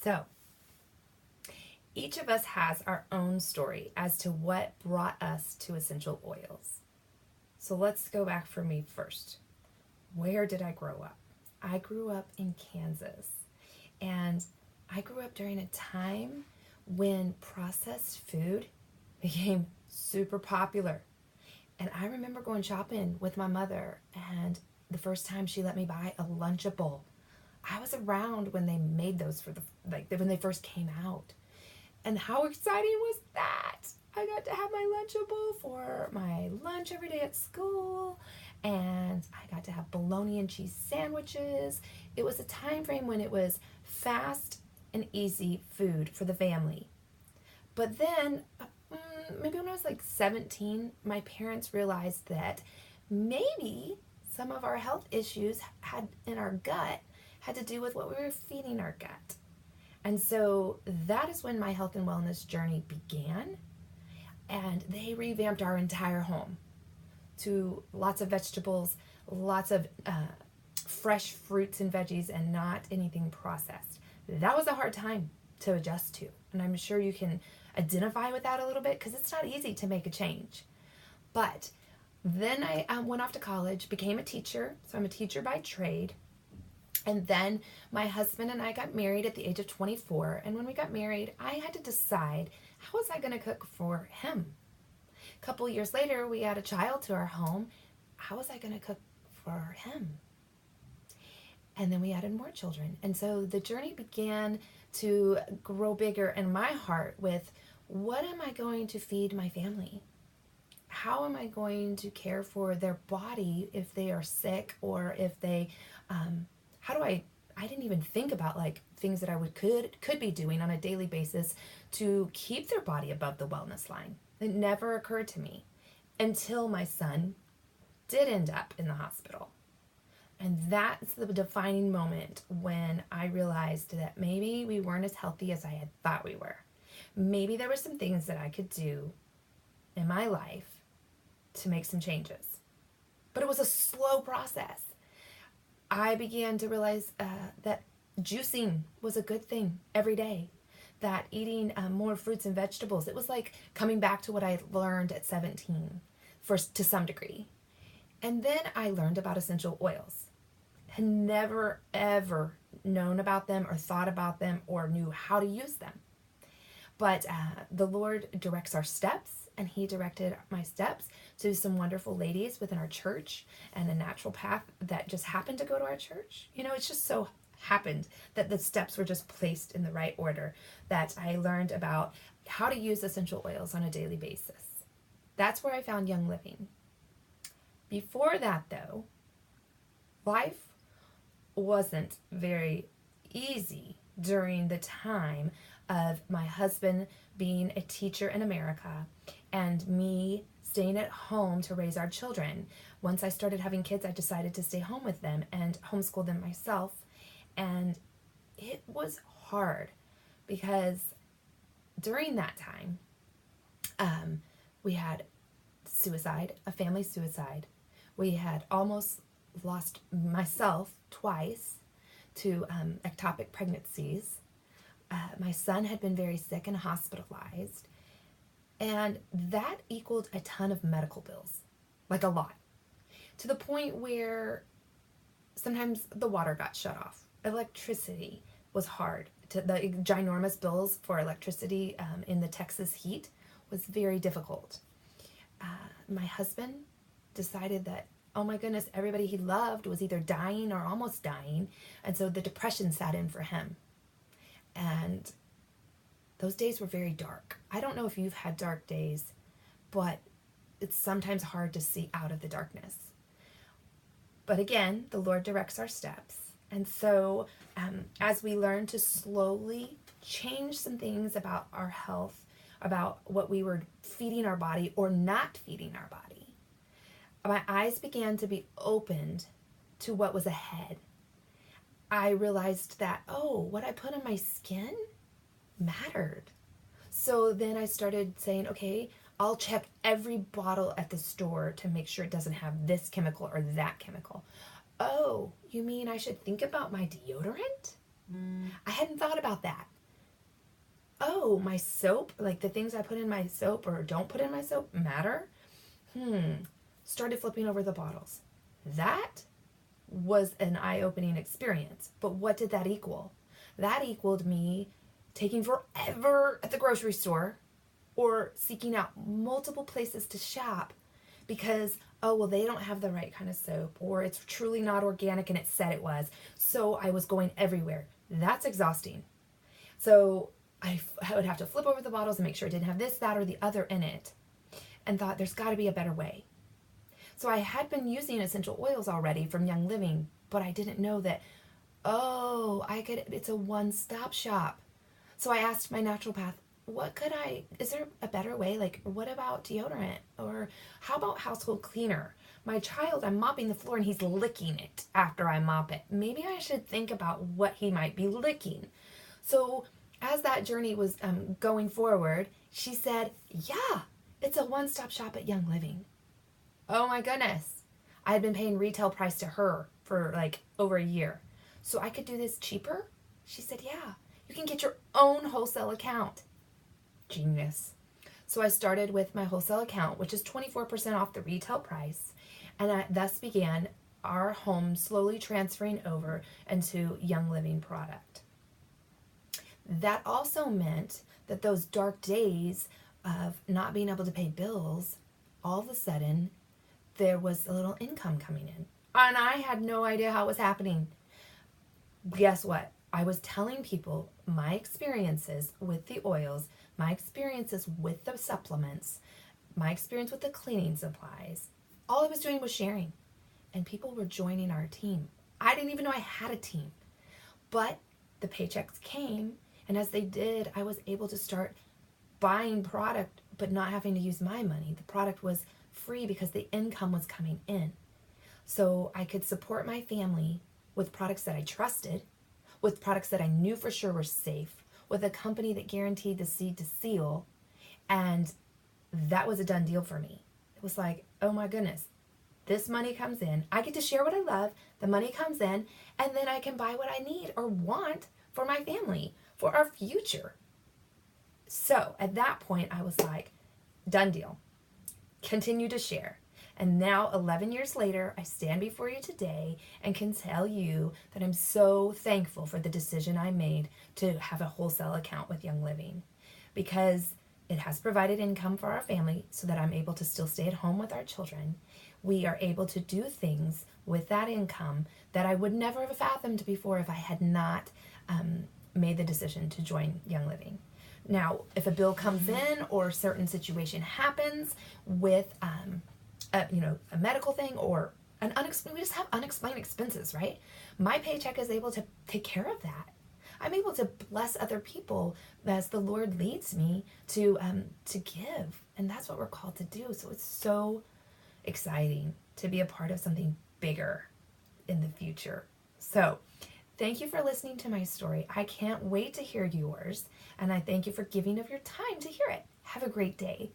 So, each of us has our own story as to what brought us to essential oils. So, let's go back for me first. Where did I grow up? I grew up in Kansas. And I grew up during a time when processed food became super popular. And I remember going shopping with my mother, and the first time she let me buy a Lunchable, I was around when they made those when they first came out. And how exciting was that? I got to have my Lunchable for my lunch every day at school, and I got to have bologna and cheese sandwiches. It was a time frame when it was fast and easy food for the family. But then, maybe when I was like 17, my parents realized that maybe some of our health issues had in our gut had to do with what we were feeding our gut. And so that is when my health and wellness journey began. And they revamped our entire home to lots of vegetables, lots of fresh fruits and veggies, and not anything processed. That was a hard time to adjust to. And I'm sure you can identify with that a little bit because it's not easy to make a change. But then I went off to college, became a teacher. So I'm a teacher by trade. And then my husband and I got married at the age of 24. And when we got married, I had to decide, how was I going to cook for him? A couple years later, we had a child to our home. How was I going to cook for him? And then we added more children. And so the journey began to grow bigger in my heart with, what am I going to feed my family? How am I going to care for their body if they are sick, or if they, I didn't even think about like things that I could be doing on a daily basis to keep their body above the wellness line. It never occurred to me until my son did end up in the hospital. And that's the defining moment when I realized that maybe we weren't as healthy as I had thought we were. Maybe there were some things that I could do in my life to make some changes. But it was a slow process. I began to realize that juicing was a good thing every day, that eating more fruits and vegetables, it was like coming back to what I learned at 17 to some degree. And then I learned about essential oils. Had never, ever known about them or thought about them or knew how to use them. But the Lord directs our steps, and He directed my steps to some wonderful ladies within our church and a naturopath that just happened to go to our church. You know, it's just so happened that the steps were just placed in the right order, that I learned about how to use essential oils on a daily basis. That's where I found Young Living. Before that, though, life wasn't very easy during the time of my husband being a teacher in America and me staying at home to raise our children. Once I started having kids, I decided to stay home with them and homeschool them myself. And it was hard because during that time, we had suicide, a family suicide. We had almost lost myself twice to ectopic pregnancies. My son had been very sick and hospitalized, and that equaled a ton of medical bills, like a lot, to the point where sometimes the water got shut off. Electricity was hard. The ginormous bills for electricity in the Texas heat was very difficult. My husband decided that, oh my goodness, everybody he loved was either dying or almost dying, and so the depression sat in for him. And those days were very dark. I don't know if you've had dark days, but it's sometimes hard to see out of the darkness. But again, the Lord directs our steps. And so as we learn to slowly change some things about our health, about what we were feeding our body or not feeding our body, my eyes began to be opened to what was ahead. I realized that, what I put on my skin mattered. So then I started saying, okay, I'll check every bottle at the store to make sure it doesn't have this chemical or that chemical. Oh, you mean I should think about my deodorant? I hadn't thought about that. oh, my soap, like the things I put in my soap or don't put in my soap matter. Started flipping over the bottles. That was an eye-opening experience. But what did that equal? That equaled me taking forever at the grocery store or seeking out multiple places to shop because, oh, well, they don't have the right kind of soap, or it's truly not organic and it said it was. So I was going everywhere. That's exhausting. So I would have to flip over the bottles and make sure it didn't have this, that, or the other in it, and thought there's got to be a better way. So I had been using essential oils already from Young Living, but I didn't know that, it's a one-stop shop. So I asked my naturopath, is there a better way? Like, what about deodorant? Or how about household cleaner? My child, I'm mopping the floor and he's licking it after I mop it. Maybe I should think about what he might be licking. So as that journey was going forward, she said, yeah, it's a one-stop shop at Young Living. Oh my goodness. I had been paying retail price to her for like over a year. So I could do this cheaper? She said, yeah, you can get your own wholesale account. Genius. So I started with my wholesale account, which is 24% off the retail price. And I thus began our home slowly transferring over into Young Living product. That also meant that those dark days of not being able to pay bills, all of a sudden, there was a little income coming in. And I had no idea how it was happening. Guess what? I was telling people my experiences with the oils, my experiences with the supplements, my experience with the cleaning supplies. All I was doing was sharing. And people were joining our team. I didn't even know I had a team. But the paychecks came, and as they did, I was able to start buying product, but not having to use my money. The product was free because the income was coming in. So I could support my family with products that I trusted, with products that I knew for sure were safe, with a company that guaranteed the seed to seal, and that was a done deal for me. It was like, oh my goodness, this money comes in, I get to share what I love, the money comes in, and then I can buy what I need or want for my family, for our future. So at that point, I was like, done deal. Continue to share. And now, 11 years later, I stand before you today and can tell you that I'm so thankful for the decision I made to have a wholesale account with Young Living, because it has provided income for our family so that I'm able to still stay at home with our children. We are able to do things with that income that I would never have fathomed before if I had not made the decision to join Young Living. Now, if a bill comes in or a certain situation happens with a medical thing or we just have unexplained expenses, right? My paycheck is able to take care of that. I'm able to bless other people as the Lord leads me to give, and that's what we're called to do. So it's so exciting to be a part of something bigger in the future. So thank you for listening to my story. I can't wait to hear yours, and I thank you for giving of your time to hear it. Have a great day.